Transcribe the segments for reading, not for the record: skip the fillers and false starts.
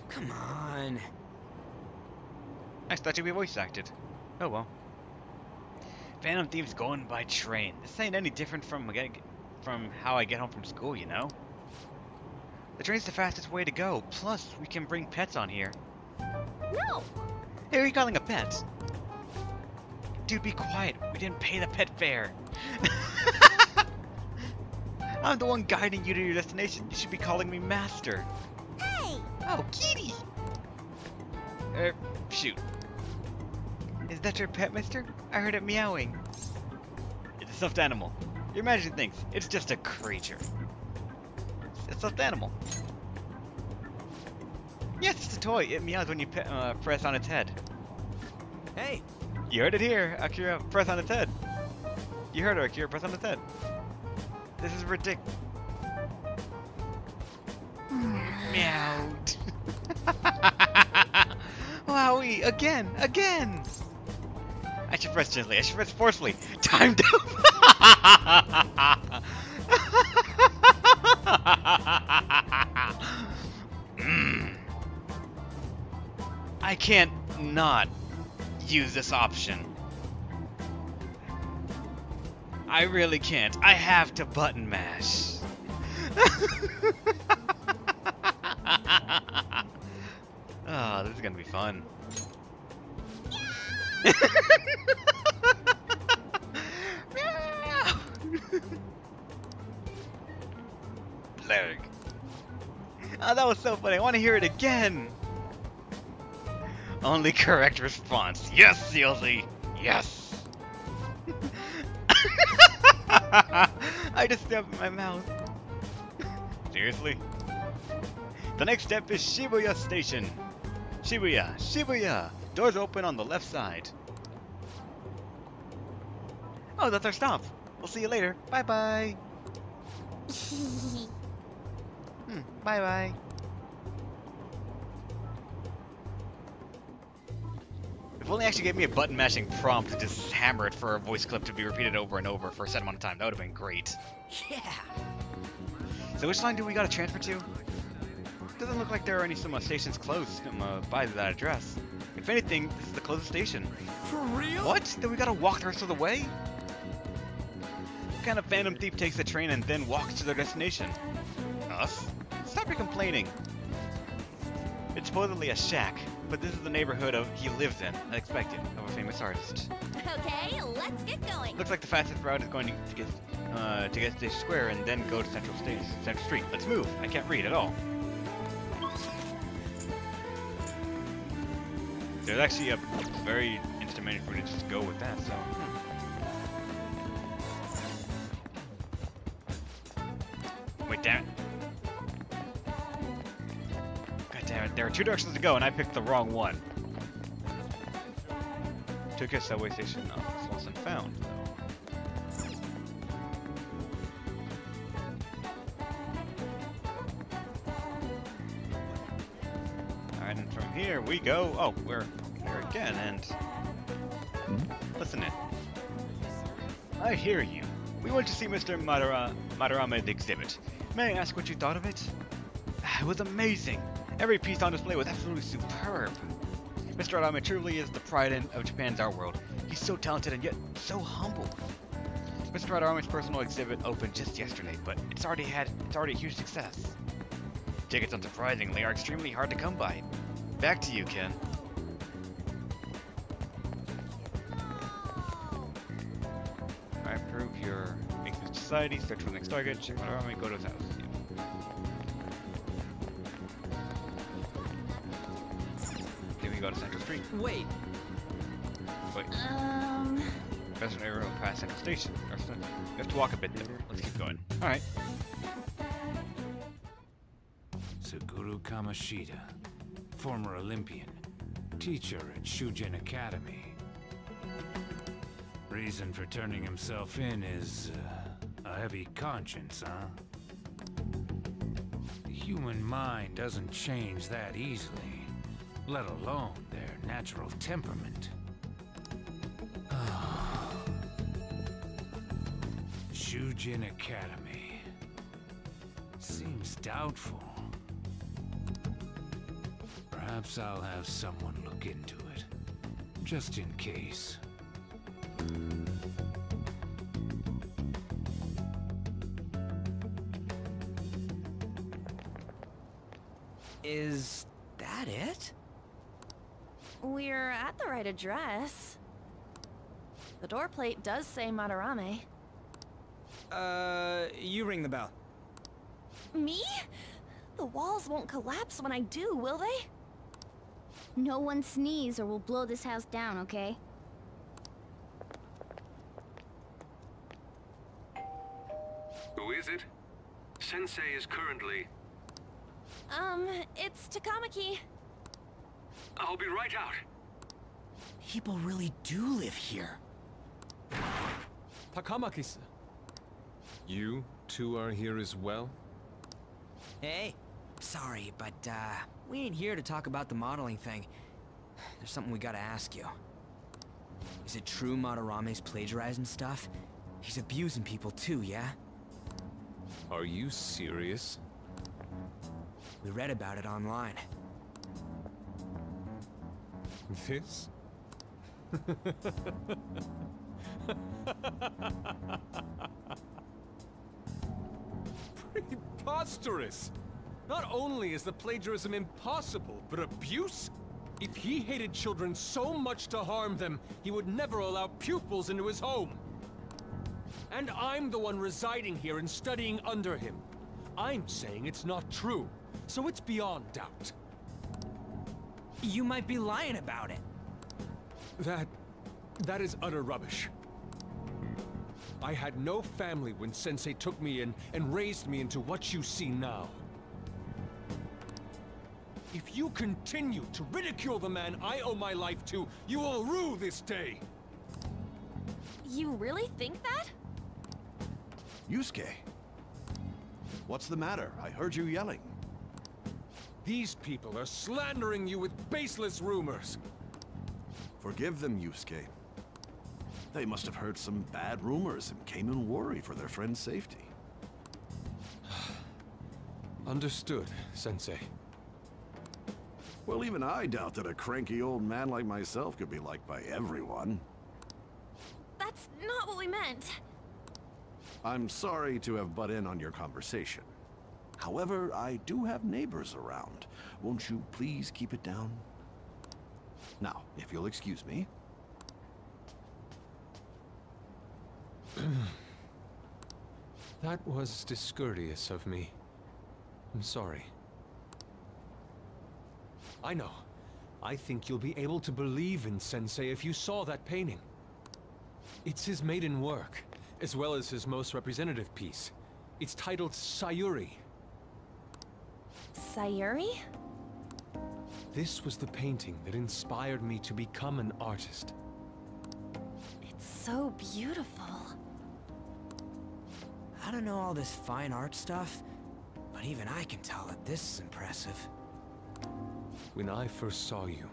Come on. I thought you'd be voice acted. Oh well. Phantom Thieves going by train. This ain't any different from how I get home from school, you know? The train's the fastest way to go. Plus, we can bring pets on here. No! Hey, who are you calling a pet? Dude, be quiet. We didn't pay the pet fare. I'm the one guiding you to your destination. You should be calling me Master. Hey! Oh, kitty! Shoot. Is that your pet, mister? I heard it meowing. It's a stuffed animal. You're imagining things. It's just a creature. It's a stuffed animal. Yes, it's a toy. It meows when you press on its head. Hey! You heard it here, Akira. Press on its head. You heard her, Akira. Press on its head. This is ridiculous. Meow. Wowie! Again! Again! I should press gently. I should press forcefully. Timed up. I can't not use this option. I really can't. I have to button mash. Oh, this is gonna be fun. Blurg. Oh, that was so funny. I want to hear it again. Only correct response. Yes, Sealsy. Yes. I just stuffed in my mouth. Seriously? The next step is Shibuya Station. Shibuya, Shibuya. Doors open on the left side. Oh, that's our stop. We'll see you later. Bye-bye. Bye-bye. If only actually gave me a button mashing prompt to just hammer it for a voice clip to be repeated over and over for a set amount of time, that would have been great. Yeah! So which line do we gotta transfer to? Doesn't look like there are any stations close by that address. If anything, this is the closest station. For real? What? Then we gotta walk the rest of the way? What kind of phantom thief takes the train and then walks to their destination? Us? Stop your complaining. It's supposedly a shack, but this is the neighborhood he lives in, unexpected, of a famous artist. Okay, let's get going. Looks like the fastest route is going to get Station Square and then go to Central Street. Let's move. I can't read at all. There's actually a very instant menu for me to just go with that, so. Wait, damn it. God damn it. There are two directions to go, and I picked the wrong one. Tokyo subway station. No, it's lost and found, though. Alright, and from here we go. Oh, we're here again, and listen in. I hear you. We went to see Mr. Madarame the exhibit. May I ask what you thought of it? It was amazing. Every piece on display was absolutely superb. Mr. Madarame truly is the pride of Japan's art world. He's so talented and yet so humble. Mr. Madarame's personal exhibit opened just yesterday, but it's already a huge success. Tickets, unsurprisingly, are extremely hard to come by. Back to you, Ken. Alright, prove your inclusive society, search for the next target, check Madarame, go to his house. Then we go to Central Street. Wait. Wait. Western area will pass Central Station. We have to walk a bit though. Let's keep going. Alright. Suguru Kamoshida, former Olympian, teacher at Shujin Academy. Reason for turning himself in is a heavy conscience, huh? The human mind doesn't change that easily, let alone their natural temperament. Shujin Academy. Seems doubtful. Perhaps I'll have someone look into it. Just in case. Is that it? We're at the right address. The door plate does say Madarame. You ring the bell. Me? The walls won't collapse when I do, will they? No one sneeze or we'll blow this house down, okay? Who is it? Sensei is currently... It's Takamaki. I'll be right out. People really do live here. Takamaki-san. You two are here as well? Hey, sorry, but, we ain't here to talk about the modeling thing. There's something we gotta ask you. Is it true Madarame's plagiarizing stuff? He's abusing people too, yeah? Are you serious? We read about it online. This? Preposterous! Not only is the plagiarism impossible, but abuse? If he hated children so much to harm them, he would never allow pupils into his home. And I'm the one residing here and studying under him. I'm saying it's not true, so it's beyond doubt. You might be lying about it. That is utter rubbish. I had no family when Sensei took me in and raised me into what you see now. If you continue to ridicule the man I owe my life to, you will rue this day! You really think that? Yusuke, what's the matter? I heard you yelling. These people are slandering you with baseless rumors. Forgive them, Yusuke. They must have heard some bad rumors and came in worry for their friend's safety. Understood, Sensei. Well, even I doubt that a cranky old man like myself could be liked by everyone. That's not what we meant. I'm sorry to have butt in on your conversation. However, I do have neighbors around. Won't you please keep it down? Now, if you'll excuse me. That was discourteous of me. I'm sorry. I know. I think you'll be able to believe in Sensei if you saw that painting. It's his maiden work, as well as his most representative piece. It's titled Sayuri. Sayuri? This was the painting that inspired me to become an artist. It's so beautiful. I don't know all this fine art stuff, but even I can tell that this is impressive. When I first saw you,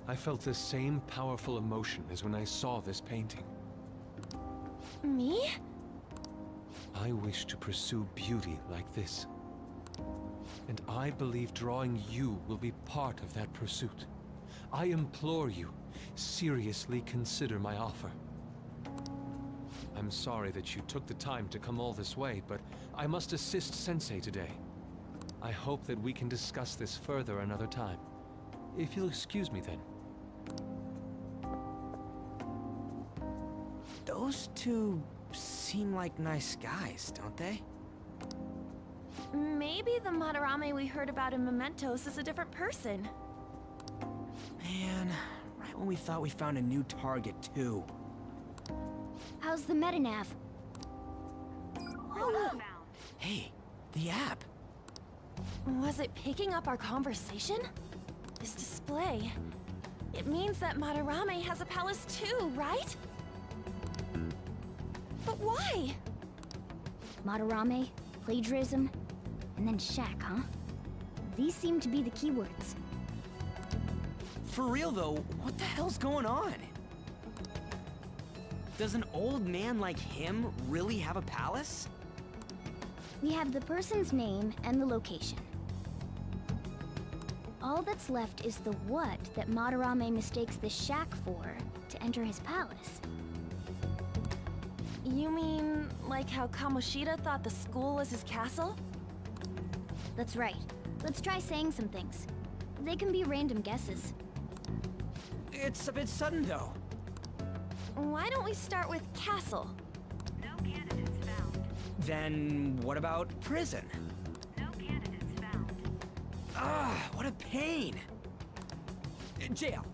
I felt the same powerful emotion as when I saw this painting. Me? I wish to pursue beauty like this. And I believe drawing you will be part of that pursuit. I implore you, seriously consider my offer. I'm sorry that you took the time to come all this way, but I must assist Sensei today. I hope that we can discuss this further another time. If you'll excuse me then. Those two seem like nice guys, don't they? Maybe the Madarame we heard about in Mementos is a different person. Man, right when we thought we found a new target, too. How's the metanav? Hey, the app. Was it picking up our conversation? This display. It means that Madarame has a palace too, right? But why? Madarame, plagiarism, and then shack, huh? These seem to be the keywords. For real, though, what the hell's going on? Does an old man like him really have a palace? We have the person's name and the location. all that's left is the what that Madarame mistakes the shack for to enter his palace. You mean, like how Kamoshida thought the school was his castle? That's right. Let's try saying some things. They can be random guesses. It's a bit sudden, though. Why don't we start with castle? No candidates found. Then what about prison? No candidates found. Ah, what a pain. Jail,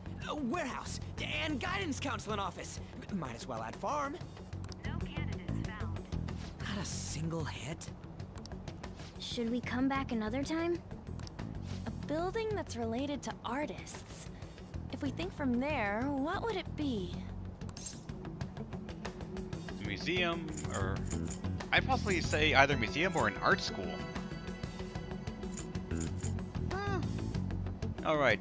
warehouse, and guidance counseling office. Might as well add farm. No candidates found. Not a single hit. Should we come back another time? A building that's related to artists. If we think from there, what would it be? Museum, or I'd possibly say either museum or an art school. All right.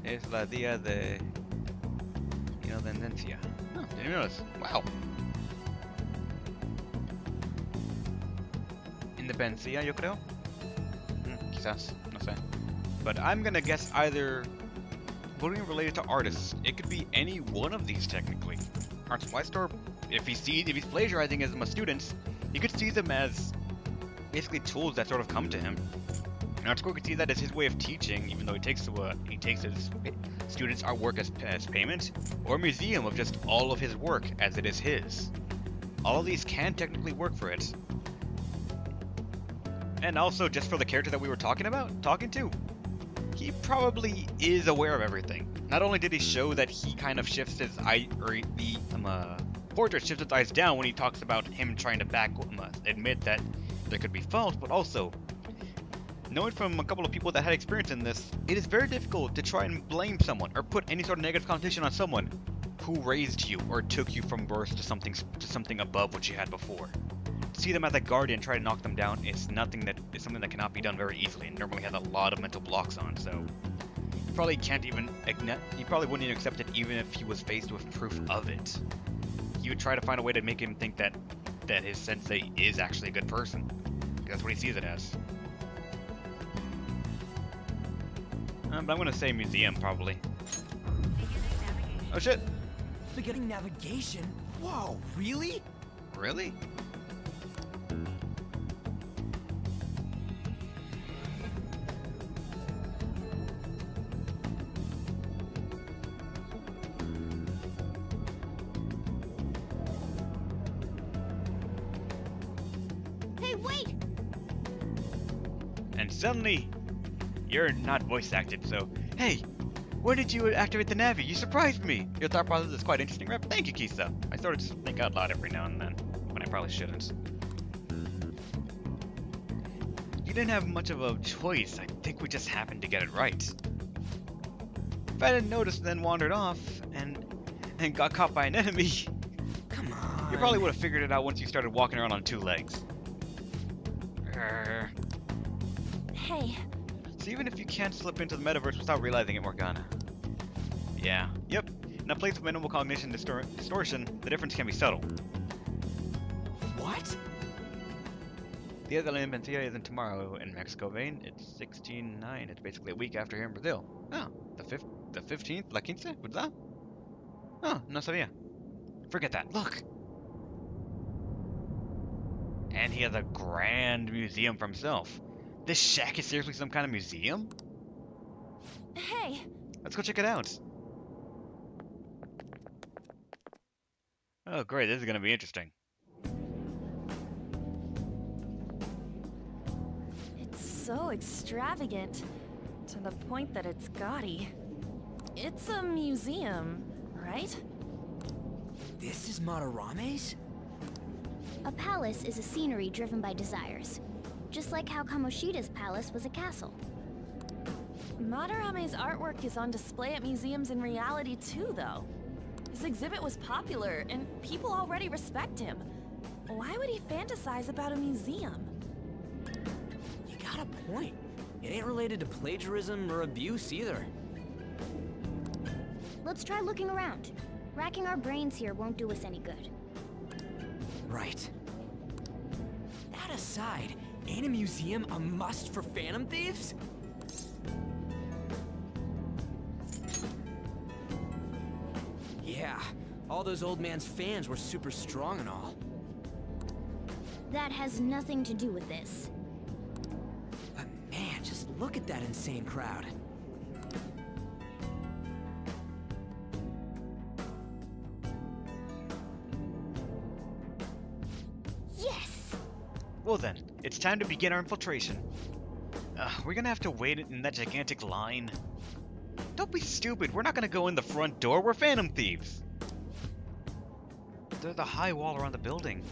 Es la día de independencia. Oh, didn't notice. Wow. Independencia, yo creo. Quizás, no sé. But I'm gonna guess either building related to artists. It could be any one of these technically. Art supply store. If he's plagiarizing as my students, he could see them as basically tools that sort of come to him. And art school could see that as his way of teaching, even though he takes his students' artwork as payment, or a museum of just all of his work as it is his. All of these can technically work for it. And also, just for the character that we were talking to, he probably is aware of everything. Not only did he show that he kind of shifts his portrait shifts its eyes down when he talks about him trying to admit that there could be fault, but also, knowing from a couple of people that had experience in this, it is very difficult to try and blame someone or put any sort of negative connotation on someone who raised you or took you from birth to something above what you had before. To see them as a guardian try to knock them down, it's something that cannot be done very easily and normally has a lot of mental blocks on, so he probably wouldn't even accept it even if he was faced with proof of it. He would try to find a way to make him think that his sensei is actually a good person. That's what he sees it as. But I'm gonna say museum, probably. Oh shit! Beginning navigation? Whoa, really? Really? And suddenly, you're not voice acted, so hey, when did you activate the Navi? You surprised me! Your thought process is quite interesting, Rep. Thank you, Kisa. I sort of just think out loud every now and then, when I probably shouldn't. You didn't have much of a choice. I think we just happened to get it right. If I didn't notice and then wandered off, and got caught by an enemy, Come on. you probably would have figured it out once you started walking around on 2 legs. Hey. So even if you can't slip into the metaverse without realizing it, Morgana. Yeah. Yep. In a place with minimal cognition distortion, the difference can be subtle. What? Dia de la Independencia isn't tomorrow in Mexico, Vane. It's 16/9. It's basically a week after here in Brazil. Oh, the 15th? La 15? ¿Verdad? Oh, no sabía. Forget that. Look! And he has a grand museum for himself. This shack is seriously some kind of museum? Hey. Let's go check it out. Oh great, this is gonna be interesting. It's so extravagant, to the point that it's gaudy. It's a museum, right? This is Madarame's? A palace is a scenery driven by desires. Just like how Kamoshida's palace was a castle. Madarame's artwork is on display at museums in reality too, though. His exhibit was popular, and people already respect him. Why would he fantasize about a museum? You got a point. It ain't related to plagiarism or abuse either. Let's try looking around. Racking our brains here won't do us any good. Right. That aside, ain't a museum a must for Phantom Thieves? All those old man's fans were super strong and all. That has nothing to do with this. But man, just look at that insane crowd. Yes! Well then, it's time to begin our infiltration. We're gonna have to wait in that gigantic line. Don't be stupid, we're not gonna go in the front door, we're phantom thieves! There's a high wall around the building.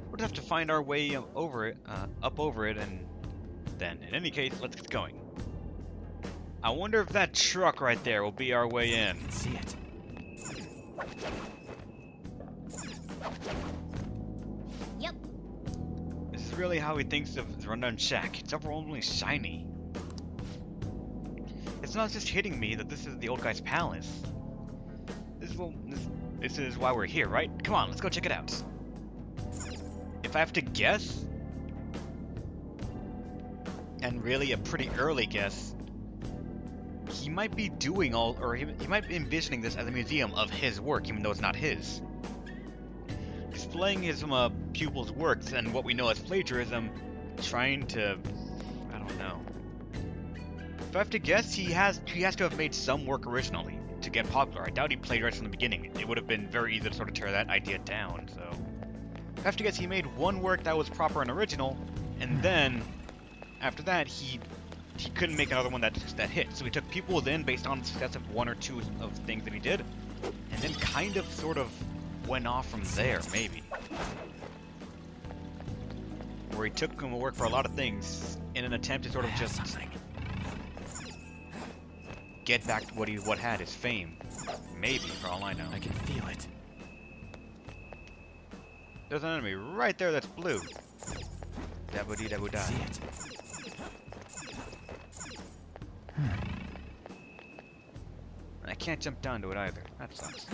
We'll just have to find our way over it, up over it, and then, in any case, let's get going. I wonder if that truck right there will be our way in. I can see it. Yep. This is really how he thinks of the rundown shack. It's overwhelmingly shiny. It's not just hitting me that this is the old guy's palace. This is why we're here, right? Come on, let's go check it out. If I have to guess, and really a pretty early guess, he might be doing he might be envisioning this as a museum of his work, even though it's not his. Displaying his pupils' works and what we know as plagiarism, trying to, I don't know. If I have to guess, he has to have made some work originally to get popular. I doubt he plagiarized from the beginning. It would have been very easy to sort of tear that idea down, so. I have to guess he made one work that was proper and original, and then, after that, he couldn't make another one that hit. So he took pupils in based on the success of one or two of things that he did, and then kind of, sort of, went off from there, maybe. Where he took him to work for a lot of things in an attempt to sort of just get back to what had his fame. Maybe, for all I know. I can feel it. There's an enemy right there that's blue. Daboo-dee daboo-da. See it. I can't jump down to it either. That sucks.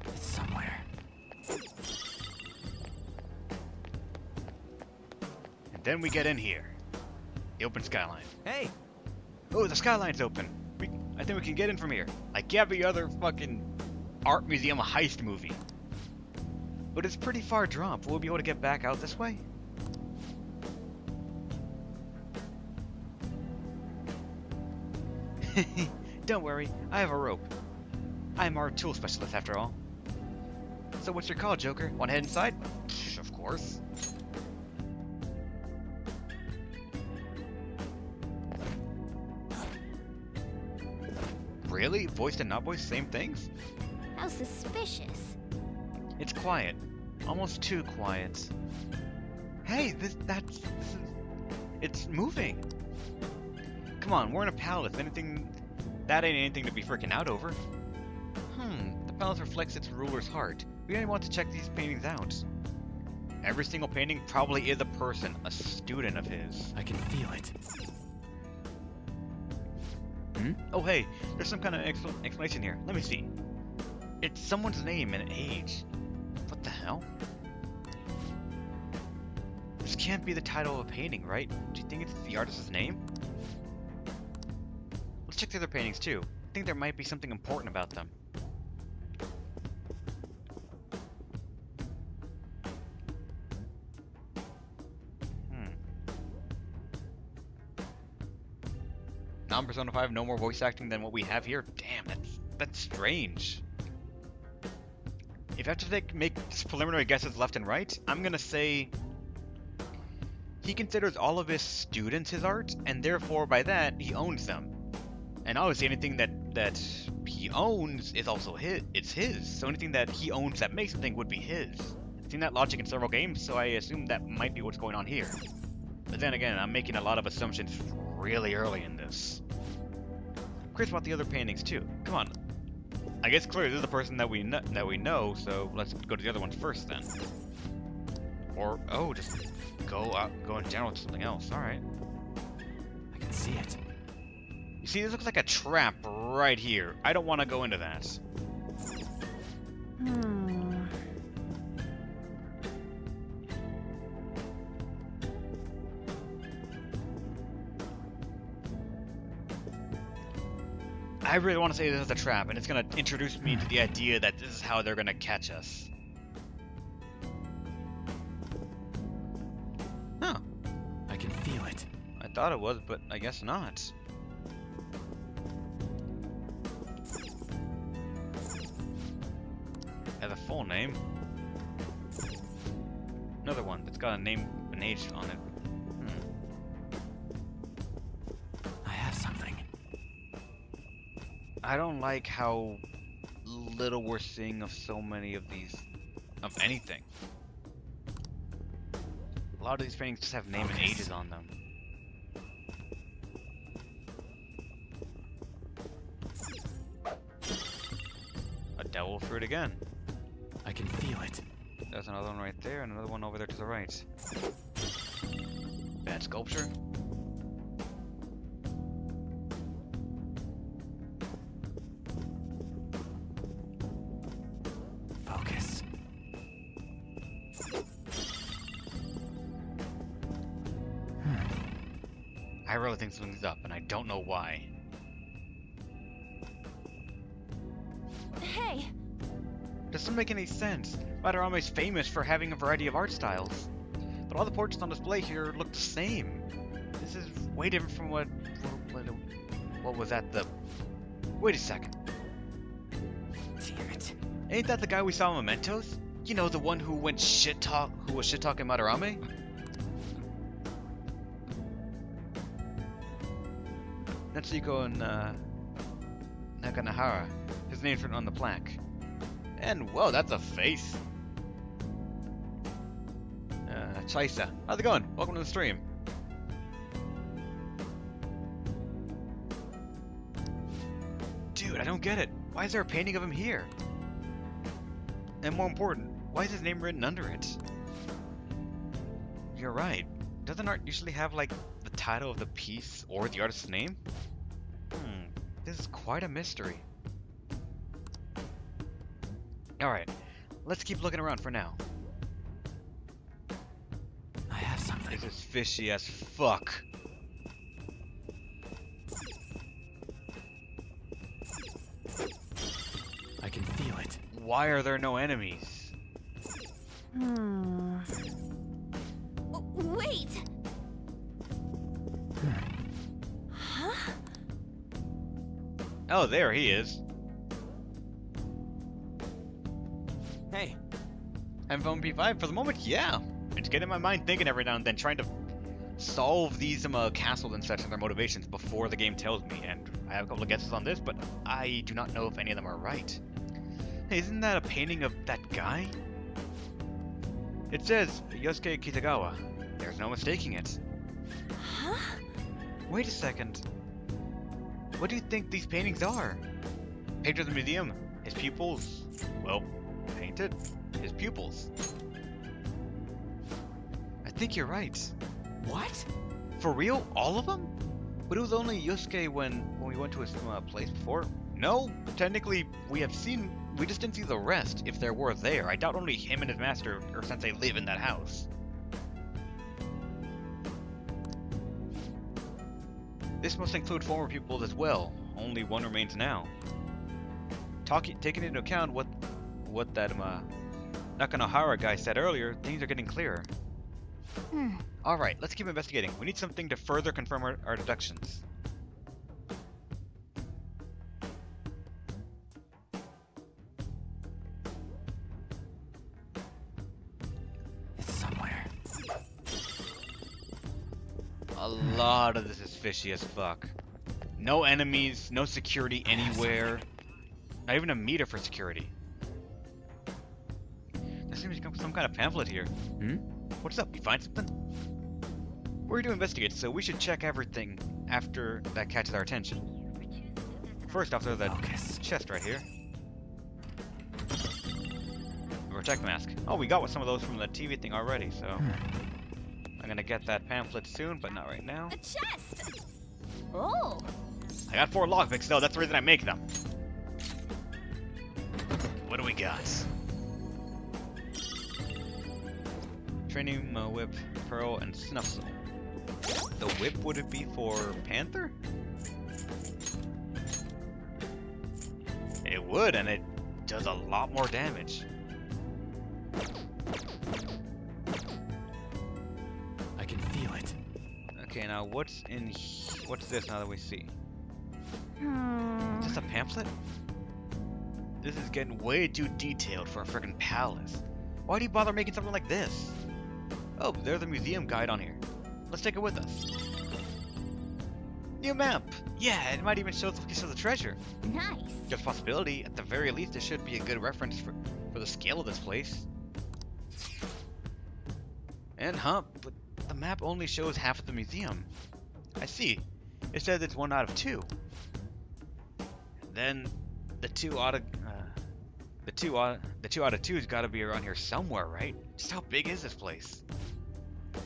It's somewhere. And then we get in here. The open skyline. Hey! Oh, the skyline's open. I think we can get in from here. Like every other fucking art museum heist movie. But it's pretty far drop. Will we be able to get back out this way? Don't worry, I have a rope. I'm our tool specialist after all. So what's your call, Joker? Want to head inside? Psh, of course. Really? Voiced and not voiced, same things? How suspicious. It's quiet. Almost too quiet. Hey, it's moving. Come on, we're in a palace. That ain't anything to be freaking out over. The palace reflects its ruler's heart. We only want to check these paintings out. Every single painting probably is a person, a student of his. I can feel it. Oh hey, there's some kind of explanation here. Let me see. It's someone's name and age. What the hell? This can't be the title of a painting, right? Do you think it's the artist's name? Let's check the other paintings too. I think there might be something important about them. Non-Persona 5, no more voice acting than what we have here? Damn, that's strange. If I have to make preliminary guesses left and right, I'm gonna say he considers all of his students his art, and therefore by that he owns them. And obviously anything that he owns is also his. It's his. So anything that he owns that makes something would be his. I've seen that logic in several games, so I assume that might be what's going on here. But then again, I'm making a lot of assumptions really early in this. I'm curious about the other paintings too. Come on. I guess clearly this is the person that we know, so let's go to the other ones first then. Or just go in general to something else. All right. I can see it. You see, this looks like a trap right here. I don't want to go into that. I really want to say this is a trap, and it's gonna introduce me to the idea that this is how they're gonna catch us. Huh. I can feel it. I thought it was, but I guess not. Has a full name. Another one that's got a name, an H on it. I have something. I don't like how little we're seeing of so many of these, of anything. A lot of these paintings just have name and ages on them. A devil fruit again. I can feel it. There's another one right there, and another one over there to the right. Bad sculpture. Focus. I really think something's up, and I don't know why. Hey, Doesn't make any sense. Madarame is famous for having a variety of art styles, but all the portraits on display here look the same. This is way different from what was at the... Wait a second. Damn it. Ain't that the guy we saw in Mementos? You know, the one who went who was shit-talking Madarame? Natsuko and Nakanahara. His name's written on the plaque. And whoa, that's a face. Chaisa, how's it going? Welcome to the stream. Dude, I don't get it. Why is there a painting of him here? And more important, why is his name written under it? You're right. Doesn't art usually have, like, the title of the piece or the artist's name? This is quite a mystery. Alright, let's keep looking around for now. I have something. This is fishy as fuck. I can feel it. Why are there no enemies? Wait! Huh? Oh, there he is. Hey. Having fun with P5? For the moment, yeah. It's getting my mind thinking every now and then, trying to solve these castles and such and their motivations before the game tells me. And I have a couple of guesses on this, but I do not know if any of them are right. Hey, isn't that a painting of that guy? It says Yosuke Kitagawa. There's no mistaking it. Huh? Wait a second. What do you think these paintings are? Painted in the museum. His pupils, well, painted. His pupils. I think you're right. What? For real? All of them? But it was only Yosuke when we went to his place before. No, technically we just didn't see the rest if there were there. I doubt only him and his master or sensei live in that house. This must include former pupils as well. Only one remains now. Taking into account what that Nakanohara guy said earlier, things are getting clearer. Alright, let's keep investigating. We need something to further confirm our deductions. It's somewhere. A lot of this is fishy as fuck. No enemies, no security anywhere. Not even a meter for security. There seems to be some kind of pamphlet here. What's up? You find something? We're here to investigate, so we should check everything after that catches our attention. First off, there's that chest right here. A protect mask. Oh, we got some of those from the TV thing already, so... I'm gonna get that pamphlet soon, but not right now. A chest! Oh! I got 4 lockpicks though, that's the reason I make them. What do we got? Training, whip, pearl, and snuffle. The whip, would it be for Panther? It would, and it does a lot more damage. I can feel it. Okay, now what's this now that we see? Hmm. Is this a pamphlet? This is getting way too detailed for a freaking palace. Why do you bother making something like this? Oh, there's a museum guide on here. Let's take it with us. New map! Yeah, it might even show us the location of the treasure. Nice. Just a possibility. At the very least, it should be a good reference for the scale of this place. And but the map only shows half of the museum. I see. It says it's 1 out of 2. Then the 2 out of 2's got to be around here somewhere, right? Just how big is this place?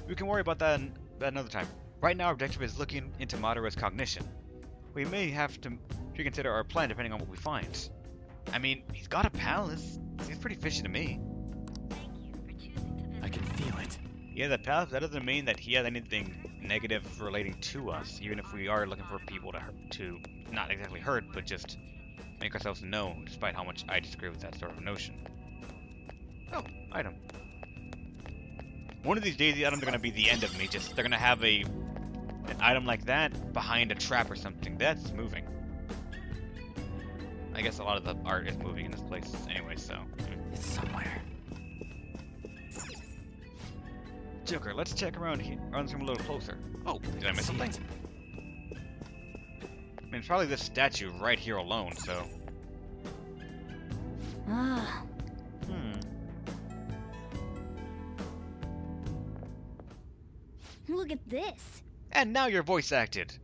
We can worry about that another time. Right now, our objective is looking into Madara's cognition. We may have to reconsider our plan depending on what we find. I mean, he's got a palace. Seems pretty fishy to me. Thank you for choosing to visit. I can feel it. He has a palace. That doesn't mean that he has anything negative relating to us, even if we are looking for people to not exactly hurt, but just make ourselves known, despite how much I disagree with that sort of notion. Oh, item. One of these days, the items are going to be the end of me. They're going to have an item like that behind a trap or something. That's moving. I guess a lot of the art is moving in this place anyway, so. It's somewhere. Joker, let's check around here. Run some a little closer. Oh, did I miss something? I mean, it's probably this statue right here alone, so. Ah. Look at this. And now you're voice acted.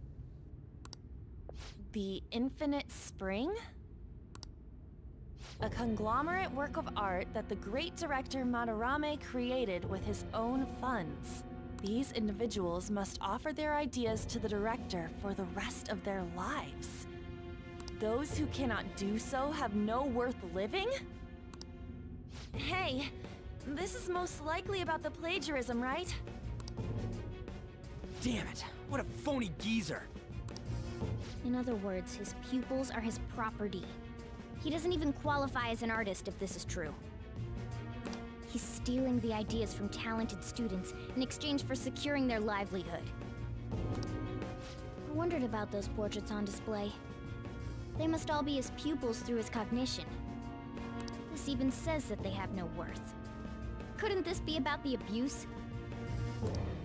The Infinite Spring? A conglomerate work of art that the great director Madarame created with his own funds. These individuals must offer their ideas to the director for the rest of their lives. Those who cannot do so have no worth living? Hey, this is most likely about the plagiarism, right? Damn it! What a phony geezer! In other words, his pupils are his property. He doesn't even qualify as an artist if this is true. He's stealing the ideas from talented students in exchange for securing their livelihood. I wondered about those portraits on display. They must all be his pupils through his cognition. This even says that they have no worth. Couldn't this be about the abuse?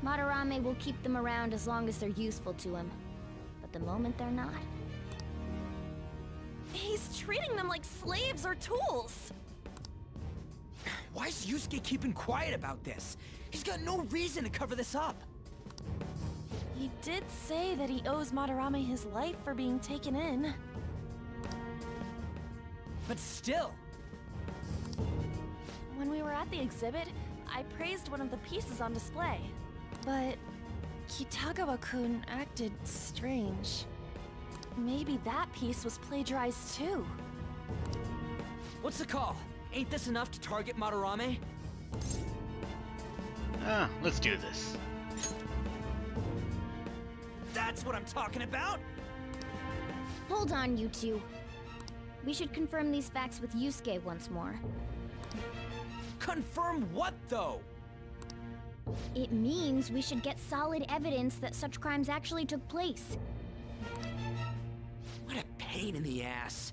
Madarame will keep them around as long as they're useful to him. But the moment they're not... He's treating them like slaves or tools! Why is Yusuke keeping quiet about this? He's got no reason to cover this up. He did say that he owes Madarame his life for being taken in. But still. When we were at the exhibit, I praised one of the pieces on display. But Kitagawa-kun acted strange. Maybe that piece was plagiarized too. What's the call? Ain't this enough to target Madarame? Let's do this. That's what I'm talking about! Hold on, you two. We should confirm these facts with Yusuke once more. Confirm what, though? It means we should get solid evidence that such crimes actually took place. What a pain in the ass.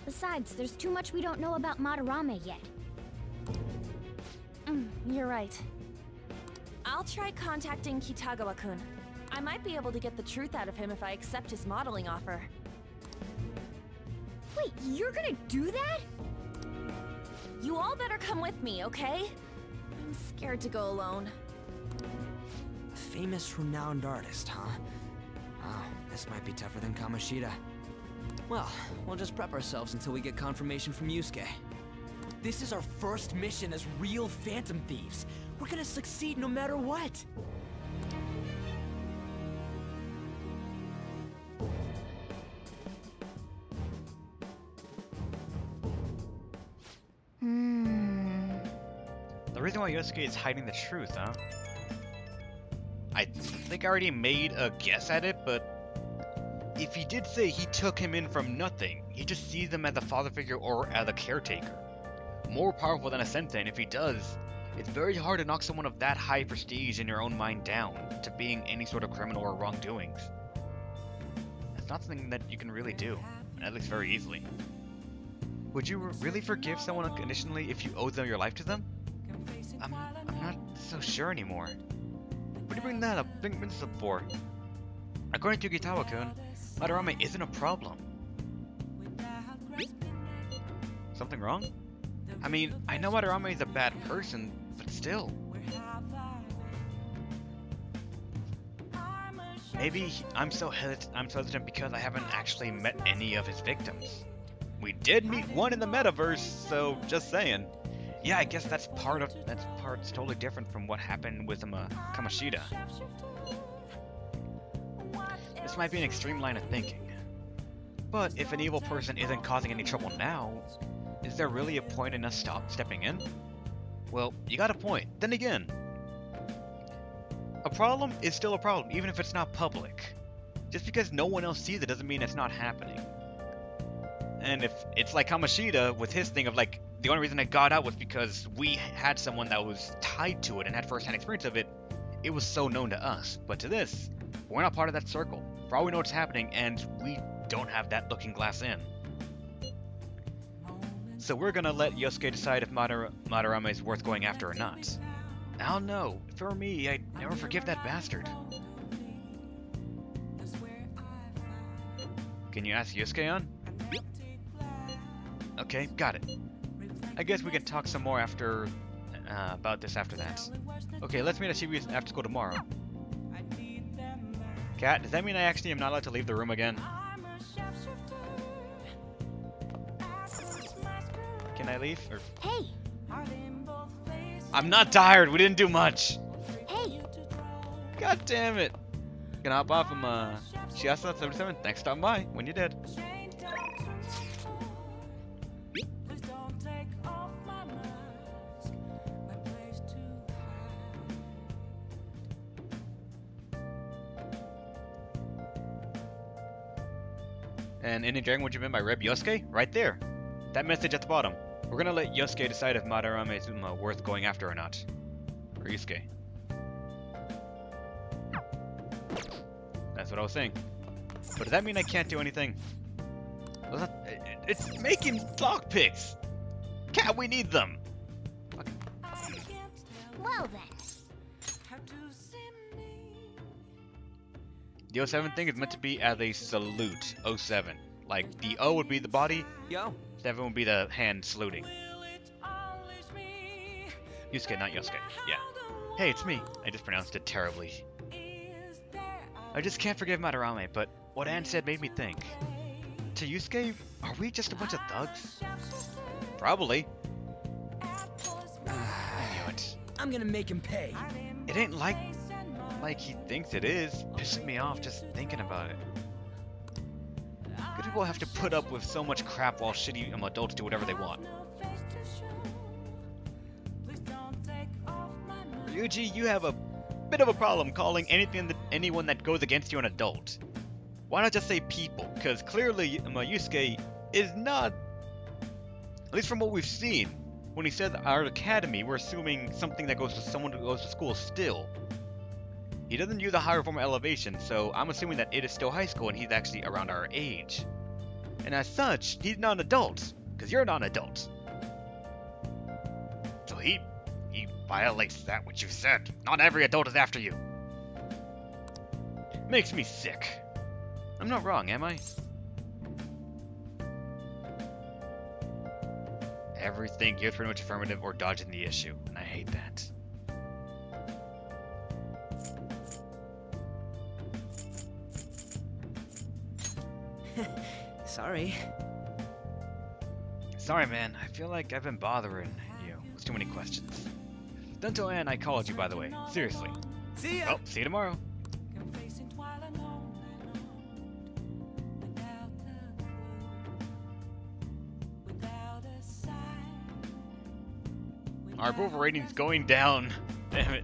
Besides, there's too much we don't know about Madarame yet. You're right. I'll try contacting Kitagawa-kun. I might be able to get the truth out of him if I accept his modeling offer. Wait, you're gonna do that? You all better come with me, okay? I'm scared to go alone. Famous, renowned artist, huh? Oh, this might be tougher than Kamoshida. Well, we'll just prep ourselves until we get confirmation from Yusuke. This is our first mission as real Phantom Thieves. We're gonna succeed no matter what. The reason why Yosuke is hiding the truth, huh? I think I already made a guess at it, but if he did say he took him in from nothing, he just sees him as a father figure or as a caretaker. More powerful than a sensei, and if he does, it's very hard to knock someone of that high prestige in your own mind down to being any sort of criminal or wrongdoings. It's not something that you can really do, at least very easily. Would you really forgive someone unconditionally if you owed them your life to them? I'm not so sure anymore. What do you bring this up for? According to Gitawa-kun, Madarame isn't a problem. Something wrong? I mean, I know Madarame is a bad person, but still. Maybe I'm so hesitant because I haven't actually met any of his victims. We did meet one in the metaverse, so just saying. Yeah, I guess that's part's totally different from what happened with Kamoshida. This might be an extreme line of thinking. But if an evil person isn't causing any trouble now, is there really a point in us stepping in? Well, you got a point. Then again, a problem is still a problem, even if it's not public. Just because no one else sees it doesn't mean it's not happening. And if it's like Kamoshida with his thing of like, the only reason it got out was because we had someone that was tied to it and had first-hand experience of it, it was so known to us. But to this, we're not part of that circle. For all we know what's happening, and we don't have that looking glass in. So we're gonna let Yosuke decide if Madarame is worth going after or not. I don't know. For me, I'd never forgive that bastard. Can you ask Yosuke on? Okay, got it. I guess we can talk some more after about this after that. Okay, let's meet at Shibuya after school tomorrow. Kat, does that mean I actually am not allowed to leave the room again? Can I leave? Or... Hey! I'm not tired, we didn't do much! Hey! God damn it! Gonna hop off from Shiasa 77, thanks for stopping by, when you did. And Indian Dragon, what you meant by Reb Yosuke? Right there. That message at the bottom. We're gonna let Yosuke decide if Madarame is worth going after or not. Or Yusuke. That's what I was saying. But does that mean I can't do anything? It's making lockpicks! Cat, we need them! Okay. Well then. The 07 thing is meant to be as a salute. 07. Like, the O would be the body. Yo. 7 would be the hand saluting. Yusuke, not Yosuke. Yeah. Hey, it's me. I just pronounced it terribly. I just can't forgive Madarame, but what Anne said made me think. To Yusuke, are we just a bunch of thugs? Probably. I knew it. I'm gonna make him pay. It ain't like he thinks it is. Pisses me off just thinking about it. Good people have to put up with so much crap while shitty adults do whatever they want. Ryuji, you have a bit of a problem calling anyone that goes against you an adult. Why not just say people? Because clearly Yusuke is not, at least from what we've seen, when he said our academy, we're assuming something that goes to someone who goes to school still. He doesn't use a higher form of elevation, so I'm assuming that it is still high school and he's actually around our age. And as such, he's not an adult, because you're not an adult. So he violates that which you said. Not every adult is after you. Makes me sick. I'm not wrong, am I? Everything here's pretty much affirmative or dodging the issue, and I hate that. Sorry. Sorry, man. I feel like I've been bothering you with too many questions. Don't tell Anne I called you, by the way. Seriously. See ya! Oh, see you tomorrow. Our approval rating's going down. Damn it.